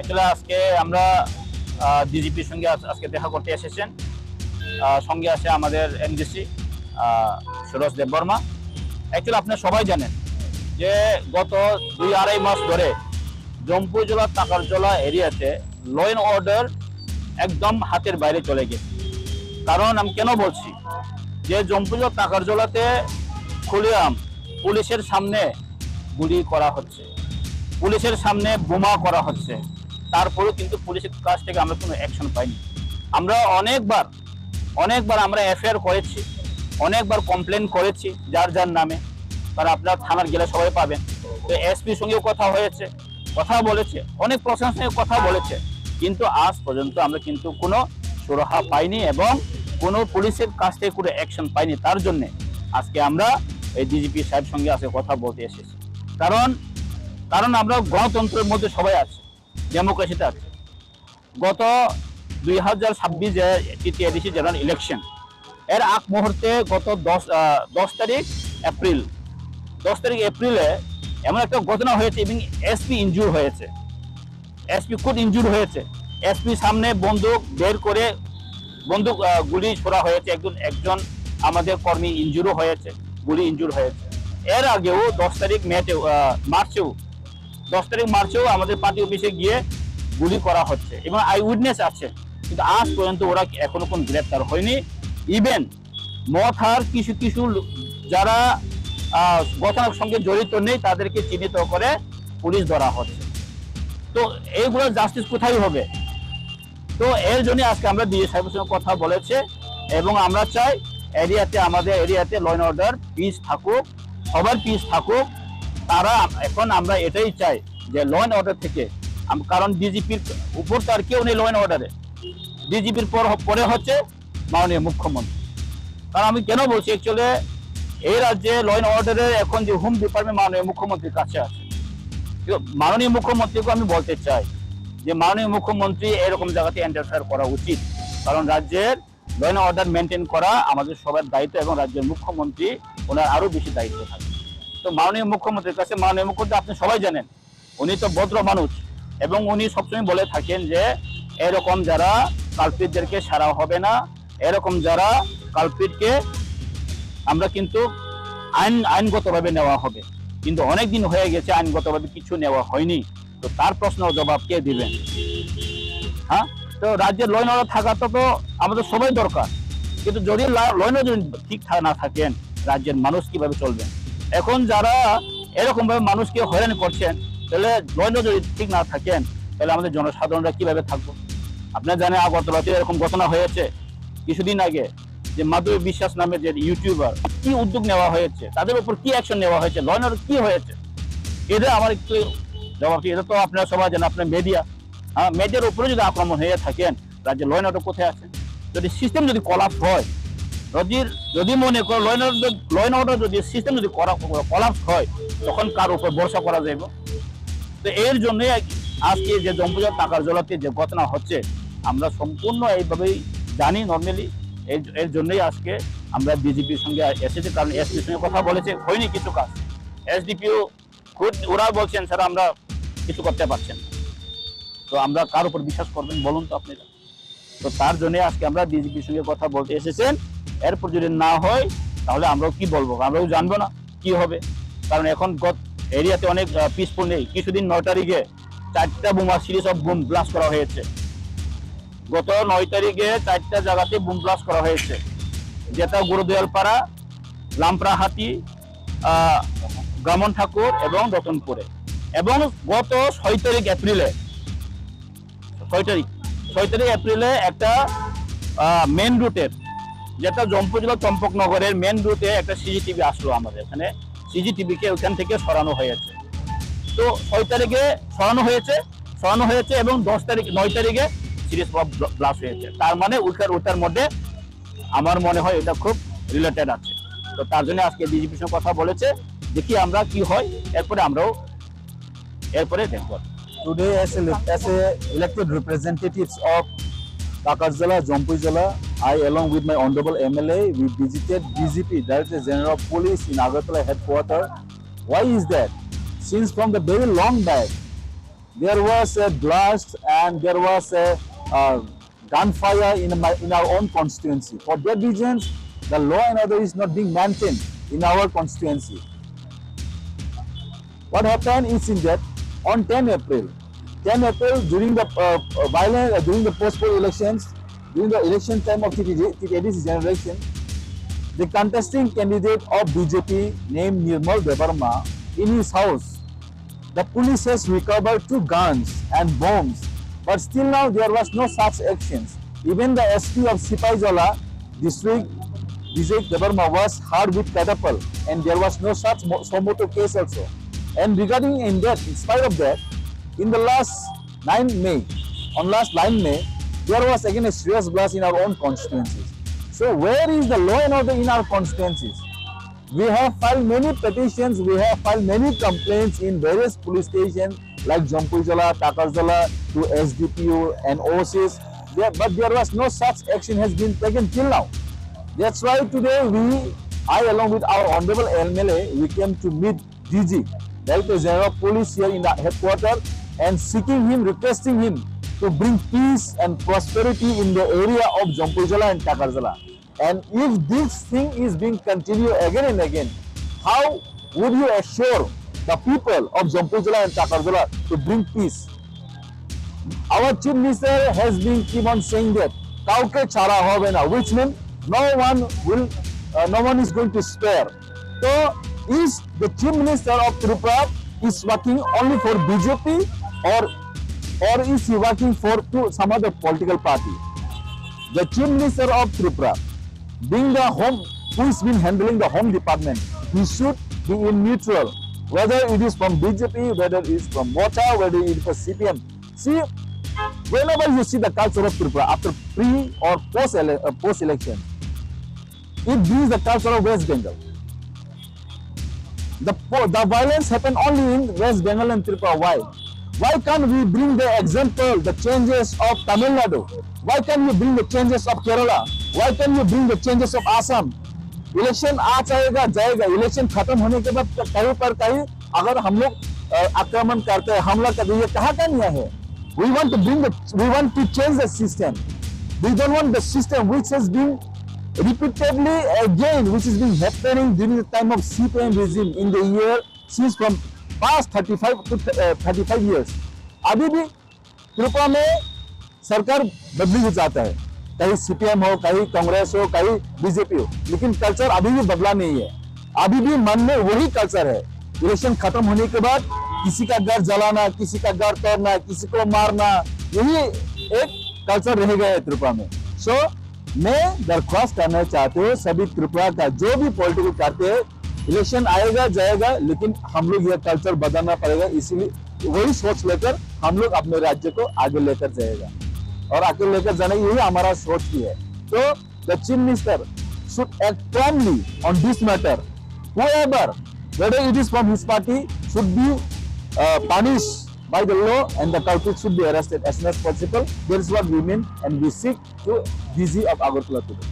Actually আজকে আমরা ডিজিপির সঙ্গে আজকে দেখা করতে এসেছেন। সঙ্গে আছে আমাদের এনডিসি সুরজ দেববর্মা। অ্যাকচুয়ালি আপনারা সবাই জানেন যে গত 2-2.5 মাস ধরে জম্পুই জেলার টাকারজলা এরিয়াতে ল অ্যান্ড অর্ডার একদম হাতের বাইরে চলে গেছে। কারণ আমি কেন বলছি যে জম্পুই জেলার টাকারজলাতে খুলেআম পুলিশের সামনে গুলি করা হচ্ছে, পুলিশের সামনে বোমা করা হচ্ছে, তারপরেও কিন্তু পুলিশের কাছ থেকে আমরা কোনো অ্যাকশন পাইনি। আমরা অনেকবার আমরা এফআইআর করেছি, অনেকবার কমপ্লেন করেছি যার যার নামে, কারণ আপনার থানার গেলে সবাই পাবেন। তো এসপির সঙ্গেও কথা বলেছে, অনেক প্রশাসনের সঙ্গে কথা বলেছে, কিন্তু আজ পর্যন্ত আমরা কিন্তু কোনো সুরাহা পাইনি এবং কোনো পুলিশের কাছ থেকে কোনো অ্যাকশন পাইনি। তার জন্যে আজকে আমরা এই ডিজিপি সাহেব সঙ্গে আজকে কথা বলতে এসেছি। কারণ আমরা গণতন্ত্রের মধ্যে সবাই আছে, ডেমোক্রেসিতে আছে। গত 2026 যে তৃতীয় এডিসি জেনারেল ইলেকশন এর আগ মুহূর্তে গত 10 তারিখ এপ্রিলে এমন একটা ঘটনা হয়েছে এবং এসপি ইনজুর হয়েছে, এসপি খুব ইনজুর হয়েছে। এসপি সামনে বন্দুক বের করে গুলি ছোড়া হয়েছে, একজন আমাদের কর্মী ইনজুরও হয়েছে, গুলি ইনজুর হয়েছে। এর আগেও 10 তারিখ মার্চেও আমাদের পার্টি অফিসে গিয়ে গুলি করা হচ্ছে এবং আই উইটনেস আছে, কিন্তু আজ পর্যন্ত ওরা এখনো কোন গ্রেপ্তার হয়নি। ইভেন মথার কিছু যারা ঘটনার সঙ্গে জড়িত নেই তাদেরকে চিহ্নিত করে পুলিশ ধরা হচ্ছে। তো এইগুলো জাস্টিস কোথায় হবে? তো এর জন্য আজকে আমরা ডিএ সাহেবের সঙ্গে কথা বলেছে এবং আমরা চাই আমাদের এরিয়াতে ল অ্যান্ড অর্ডার পিস থাকুক, সবার পিস থাকুক। এখন আমরা এটাই চাই যে ল অ্যান্ড অর্ডার থেকে, কারণ ডিজিপির উপর তো আর কেউ নেই ল অ্যান্ড অর্ডারে, ডিজিপির পরে হচ্ছে মাননীয় মুখ্যমন্ত্রী। কারণ আমি কেন বলছি, অ্যাকচুয়ালি এই রাজ্যে ল অ্যান্ড অর্ডারের এখন যে হোম ডিপার্টমেন্ট মাননীয় মুখ্যমন্ত্রীর কাছে আছে। মাননীয় মুখ্যমন্ত্রীকে আমি বলতে চাই যে মাননীয় মুখ্যমন্ত্রী এরকম জায়গাতে ইন্টারফেয়ার করা উচিত, কারণ রাজ্যের ল অ্যান্ড অর্ডার মেনটেন করা আমাদের সবার দায়িত্ব এবং রাজ্যের মুখ্যমন্ত্রী ওনার আরো বেশি দায়িত্ব থাকে। তো মাননীয় মুখ্যমন্ত্রীর কাছে, মাননীয় মুখ্যমন্ত্রী আপনি সবাই জানেন উনি তো ভদ্র মানুষ এবং উনি সবসময় বলে থাকেন যে এরকম যারা কালপিটদেরকে ছাড়া হবে না, এরকম যারা কালপিটকে আমরা কিন্তু আইনগতভাবে নেওয়া হবে। কিন্তু অনেকদিন হয়ে গেছে আইনগতভাবে কিছু নেওয়া হয়নি, তো তার প্রশ্ন জবাব কে দিবেন? হ্যাঁ, তো রাজ্যের ল অ্যান্ড অর্ডার থাকাটা তো আমাদের সবাই দরকার, কিন্তু যদি ল অ্যান্ড অর্ডার ঠিক না থাকেন রাজ্যের মানুষ কিভাবে চলবেন? এখন যারা এরকম ভাবে মানুষকে হয়রানি করছেন, তাহলে ল অ্যান্ড অর্ডার যদি ঠিক না থাকেন তাহলে আমাদের জনসাধারণরা কিভাবে থাকবো? আপনারা জানেন আগরতলাতে এরকম ঘটনা হয়েছে কিছুদিন আগে, যে মাধবী বিশ্বাস নামে যে ইউটিউবার, কি উদ্যোগ নেওয়া হয়েছে, তাদের উপর কি অ্যাকশন নেওয়া হয়েছে, ল অ্যান্ড অর্ডার কি হয়েছে? এটা আমার একটু জবাব। এটা তো আপনারা সবাই জানেন, আপনার মিডিয়ার উপরে যদি আক্রমণ হয়ে থাকেন, রাজ্যে ল অ্যান্ড অর্ডার কোথায় আছে? যদি সিস্টেম যদি কলাপস হয়, যদি মনে করো ল অ্যান্ড অর্ডার যদি সিস্টেম যদি কলাপস হয়, তখন কার উপর ভরসা করা যাবে? তো এর জন্য আজকে যে জম্পুই জেলার টাকারজলাতে যে ঘটনা হচ্ছে, আমরা সম্পূর্ণ এইভাবেই জানি নর্মালি। এর জন্যই আজকে আমরা ডিজিপির সঙ্গে এসেছি, কারণ এসপির সঙ্গে কথা বলেছে, হয়নি কিছু কাজ। এসডিপিও খুব ওরা বলছেন স্যার আমরা কিছু করতে পারছেন না। তো আমরা কার উপর বিশ্বাস করবেন বলুন তো আপনারা? তো তার জন্য আজকে আমরা ডিজিপির সঙ্গে কথা বলতে এসেছেন। এরপর যদি না হয় তাহলে আমরাও কি বলবো, আমরাও জানবো না কি হবে। কারণ এখন এরিয়াতে অনেক পিসফুল নেই। কিছুদিন 9 তারিখে 4টা বোমা সিরিজ অফ বুম ব্লাস্ট করা হয়েছে। গত 9 তারিখে 4টা জায়গাতে বুম ব্লাস্ট করা হয়েছে, যেটা গুরুদয়ালপাড়া, লামপ্রাহাটি, গ্রামন ঠাকুর এবং রতনপুরে। এবং গত 6 তারিখ এপ্রিলে একটা মেন রুটের, যেটা জম্পুই জেলা চম্পকনগরের মেন রুটে একটা সিসিটিভি আসলো আমাদের এখানে, সিসিটিভিকে ওখান থেকে সরানো হয়েছে। তো 6 তারিখে সরানো হয়েছে এবং 9 তারিখে সিরিজ ব্লাস্ট হয়েছে। তার মানে ওটার মধ্যে আমার মনে হয় এটা খুব রিলেটেড আছে। তো তার জন্য আজকে ডিজিপির সঙ্গে কথা বলেছে, দেখি আমরা কি হয়, এরপরে দেখব। Today, as elected representatives of Takarjala, Jompuy Jala, I, along with my honorable MLA, we visited DGP, Director General of Police in Agartala headquarters. Why is that? Since from the very long back, there was a blast and there was a gunfire in our own constituency. For that reasons, the law and order is not being maintained in our constituency. What happened is in that on 10 April during the violence during the post-poll elections, during the election time of TTDC generation, the contesting candidate of BJP named Nirmal Devarma, in his house, the police has recovered 2 guns and bombs, but still now there was no such actions. Even the SP of Sipaijala district, Vijay Devarma, was hard with catapult, and there was no such Somoto case also. And regarding in that, in spite of that, in the last 9 May, there was again a serious blast in our own constituencies. So where is the law and order in our constituencies? We have filed many petitions, we have filed many complaints in various police stations like Jampuijala, Takarzala, to SDPU and OCs, but there was no such action has been taken till now. That's why today I along with our Honorable MLA, we came to meet DG, Director General of Police here in the headquarters, and seeking him, requesting him to bring peace and prosperity in the area of Jampuijala and Takarzala. And if this thing is being continued again and again, how would you assure the people of Jampuijala and Takarzala to bring peace? Our Chief Minister has been keep on saying that kauke chara hobe na, which means no one is going to spare. So is the Chief Minister of Tripura is working only for BJP or is he working for some other political party? The Chief Minister of Tripura, being the home, who has been handling the home department, he should be in neutral, whether it is from BJP, whether it is from Mota, whether it is from CPM. See, whenever you see the culture of Tripura after pre or post election, it brings the culture of West Bengal. The violence happened only in West Bengal and Tripura. Why? Why can't we bring the example, the changes of Tamil Nadu? Why can't we bring the changes of Kerala? Why can't we bring the changes of Assam? Election आ जाएगा जाएगा, election खत्म होने के बाद कहीं पर कहीं अगर हम लोग आक्रमण करते हैं, हमला करते हैं, ये कहाँ का नहीं है? We want to change the system. We don't want the system which has been repeatedly again, which has been happening during the time of CPM regime in the year since from past 35 years. अभी भी त्रिपुरा में सरकार बदली हो जाता है, कहीं CPM हो, कहीं कांग्रेस हो, कहीं बीजेपी हो, लेकिन कल्चर अभी भी बदला नहीं है. अभी भी मन में वही कल्चर है. इलेक्शन खत्म होने के बाद किसी का घर जलाना, किसी का घर तोड़ना, किसी को मारना, यही एक कल्चर रह गया है त्रिपुरा में. सो मैं दरख्वास्त करना चाहते हूँ सभी त्रिपुरा का जो भी पॉलिटिकल करते हैं, इलेक्शन आएगा जाएगा, लेकिन हम लोग यह कल्चर बदलना पड़ेगा. इसीलिए वही सोच लेकर हम लोग अपने राज्य को आगे लेकर जाएगा और आगे लेकर जाना यही हमारा सोच भी है. तो the chief minister should act promptly on this matter. Whoever, whether it is from his party, should be punished by the law and the culprit should be arrested as soon as possible. That is what we mean and we seek to DG of Agartala today.